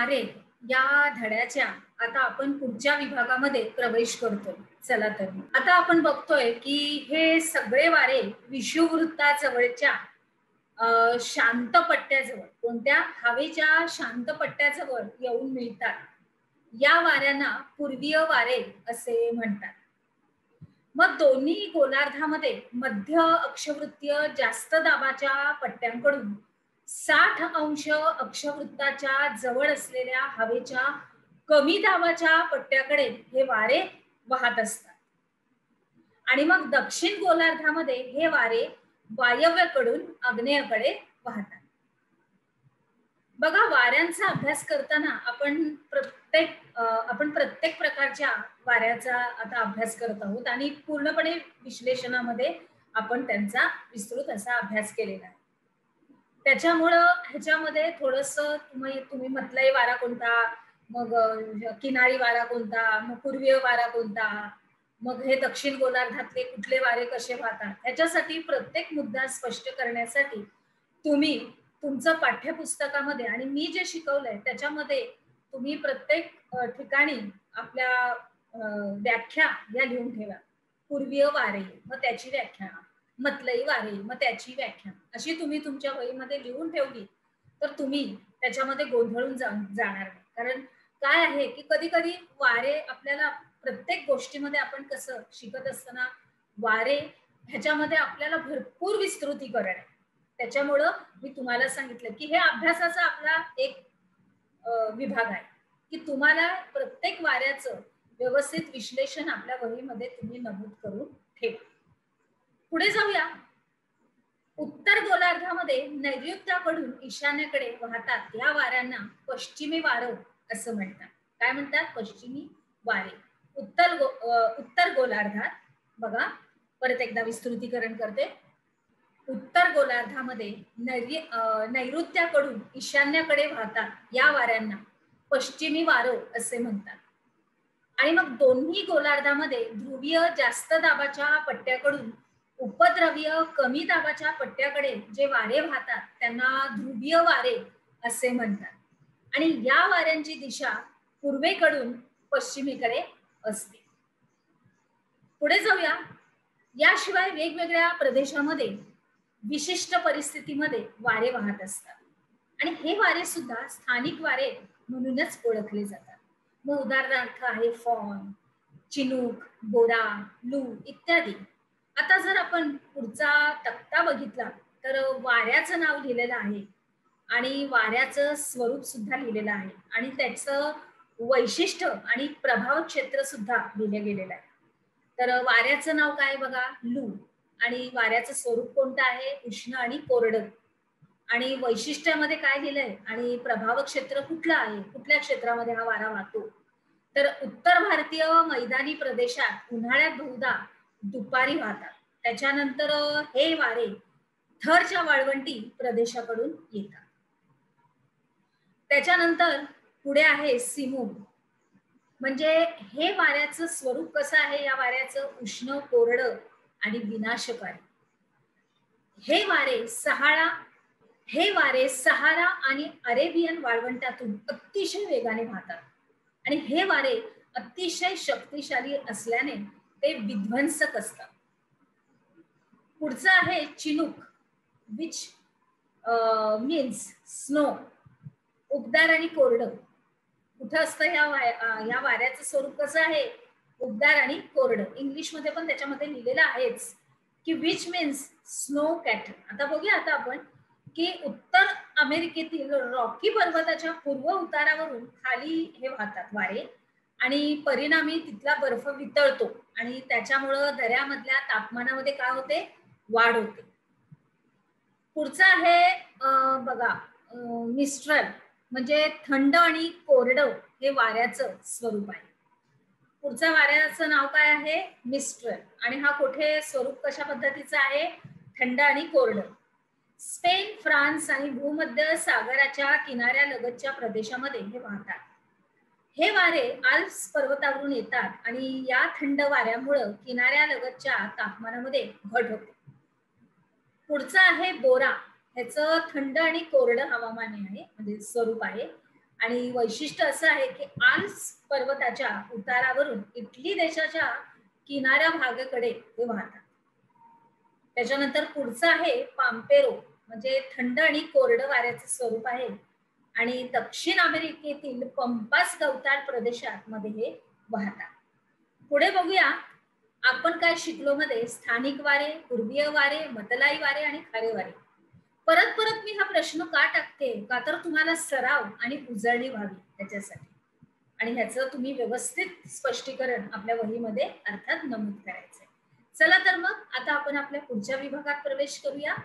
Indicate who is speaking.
Speaker 1: वारे या धड्याच्या आता आपण पुढच्या विभागामध्ये प्रवेश करतोय. चला तर आता आपण बघतोय की हे सगळे वारे विषुववृत्ताजवळच्या शांत पट्ट्याजवळ, कोणत्या हवेच्या शांत पट्ट्याजवळ येऊन मिळतात. या वाऱ्यांना पूर्वीय वारे असे म्हणतात. मग दोन्ही गोलार्धामध्ये मध्य अक्षवृत्तीय जास्त दाबाच्या पट्ट्यांकडून 60 अंश अक्षवृत्ताच्या जवळ असलेल्या हवेच्या कमी दाबाच्या पट्ट्याकडे हे वारे वाहत असतात. आणि मग दक्षिण गोलार्धामध्ये हे वारे वायव्येकडून आग्नेयेकडे वाहतात. बघा, वाऱ्यांचा अभ्यास करताना आपण प्रत्येक प्रकारच्या वाऱ्याचा आता अभ्यास करत आहोत आणि पूर्णपणे विश्लेषणामध्ये आपण त्यांचा विस्तृत असा अभ्यास केलेला आहे. त्याच्यामुळं ह्याच्यामध्ये थोडस तुम्ही म्हटलंय वारा कोणता, मग किनारी वारा कोणता, मग पूर्वीय वारा कोणता, मग हे दक्षिण गोलार्धातले कुठले वारे कसे वाहतात, ह्याच्यासाठी प्रत्येक मुद्दा स्पष्ट करण्यासाठी तुम्ही तुमचं पाठ्यपुस्तकामध्ये आणि मी जे शिकवलंय त्याच्यामध्ये तुम्ही प्रत्येक ठिकाणी आपल्या व्याख्या या लिहून ठेवा. पूर्वीय वारे, मग त्याची व्याख्या, मतलई वारे, मग त्याची व्याख्या, अशी तुम्ही तुमच्या वहीमध्ये लिहून ठेवली तर तुम्ही त्याच्यामध्ये गोंधळून जाणार नाही. कारण काय आहे की कधी कधी वारे आपल्याला प्रत्येक गोष्टीमध्ये आपण कसं शिकत असताना वारे ह्याच्यामध्ये आपल्याला भरपूर विस्तृतीकरण आहे. त्याच्यामुळं मी तुम्हाला सांगितलं की हे अभ्यासाचा आपला एक विभाग आहे की तुम्हाला प्रत्येक वाऱ्याचं व्यवस्थित विश्लेषण आपल्या वहीमध्ये तुम्ही नमूद करून ठेवा. पुढे जाऊया. उत्तर गोलार्धामध्ये नैऋत्याकडून ईशान्येकडे वाहतात या वाऱ्यांना पश्चिमी वारं असं म्हणतात. काय म्हणतात? पश्चिमी वारे. उत्तर गोलार्धात बघा, परत एकदा विस्तृतीकरण करते. उत्तर गोलार्धामध्ये नैऋत्याकडून ईशान्येकडे वाहतात या वाऱ्यांना पश्चिमी वारं असे म्हणतात. आणि मग दोन्ही गोलार्धामध्ये ध्रुवीय जास्त दाबाच्या पट्ट्याकडून उपद्रवीय कमी दाबाच्या पट्ट्याकडे जे वारे वाहतात त्यांना ध्रुवीय वारे असे म्हणतात. आणि या वाऱ्यांची दिशा पूर्वेकडून पश्चिमेकडे असते. पुढे जाऊया. याशिवाय वेगवेगळ्या प्रदेशामध्ये विशिष्ट परिस्थितीमध्ये वारे वाहत असतात आणि हे वारे सुद्धा स्थानिक वारे म्हणूनच ओळखले जातात. मग उदाहरणार्थ आहे फॉन, चिनूक, बोरा, लू इत्यादी. आता जर आपण पुढचा तक्ता बघितला तर वाऱ्याचं नाव लिहिलेलं आहे आणि वाऱ्याचं स्वरूप सुद्धा लिहिलेलं आहे आणि त्याचं वैशिष्ट्य आणि प्रभाव क्षेत्र सुद्धा लिहिलं गेलेलं आहे. तर वाऱ्याचं नाव काय बघा, लू. आणि वाऱ्याचं स्वरूप कोणतं आहे? उष्ण आणि कोरडं. आणि वैशिष्ट्यामध्ये काय लिहिलंय आणि प्रभाव क्षेत्र कुठलं आहे, कुठल्या क्षेत्रामध्ये हा वारा वाहतो? तर उत्तर भारतीय मैदानी प्रदेशात उन्हाळ्यात बहुधा दुपारी वाहतात. त्याच्यानंतर हे वारे थरच्या वाळवंटी प्रदेशाकडून येतात. त्याच्यानंतर पुढे आहे सिमून. म्हणजे हे वाऱ्याचं स्वरूप कसं आहे? या वाऱ्याचं उष्ण, कोरडं आणि विनाशकारी. हे वारे सहारा आणि अरेबियन वाळवंटातून अतिशय वेगाने वाहतात आणि हे वारे अतिशय शक्तिशाली असल्याने ते विध्वंसक असतात. पुढचं आहे चिनूक, विच मीन्स स्नो. उबदार आणि कोरडं. कुठं असतं या वाऱ्याचं स्वरूप कसं आहे? उबदार आणि कोरडं. इंग्लिशमध्ये पण त्याच्यामध्ये लिहिलेलं आहेच की विच मीन्स स्नो कॅटल. आता बघूया आता आपण की उत्तर अमेरिकेतील रॉकी पर्वताच्या पूर्व उतारावरून खाली हे वाहतात वारे आणि परिणामी तिथला बर्फ वितळतो आणि त्याच्यामुळं दऱ्यामधल्या तापमानामध्ये काय होते? वाढ होते. पुढचं आहे बघा मिस्ट्रल. म्हणजे थंड आणि कोरडं हे वाऱ्याचं स्वरूप आहे. पुढच्या वाऱ्याचं नाव काय आहे? मिस्ट्रल. आणि हा कुठे स्वरूप कशा पद्धतीचा आहे? थंड आणि कोरडं. स्पेन, फ्रान्स आणि भूमध्य सागराच्या किनाऱ्यालगतच्या प्रदेशामध्ये हे वाहतात. हे वारे आल्प्स पर्वतावरून येतात आणि या थंड वाऱ्यामुळं किनाऱ्यालगतच्या तापमानामध्ये घट होते. पुढचं आहे बोरा. ह्याचं थंड आणि कोरडं हवामान आहे, म्हणजे स्वरूप आहे. आणि वैशिष्ट्य असं आहे की आल्प्स पर्वताच्या उतारावरून इटली देशाच्या किनाऱ्या भागाकडे ते वाहतात. त्याच्यानंतर पुढचं आहे पाम्पेरो, म्हणजे थंड आणि कोरडं वाऱ्याचं स्वरूप आहे आणि दक्षिण अमेरिकेतील पंपास गवताळ प्रदेशात मध्ये हे वाहतात. पुढे बघूया आपण काय शिकलो मध्ये स्थानिक वारे, पूर्वीय वारे, मतलाई वारे आणि खारे वारे. परत परत मी हा प्रश्न का टाकते, का तर तुम्हाला सराव आणि उजळणी व्हावी त्याच्यासाठी, आणि ह्याचं तुम्ही व्यवस्थित स्पष्टीकरण आपल्या वहीमध्ये अर्थात नमूद करायचंय. चला तर मग आता आपण आपल्या पुढच्या विभागात प्रवेश करूया.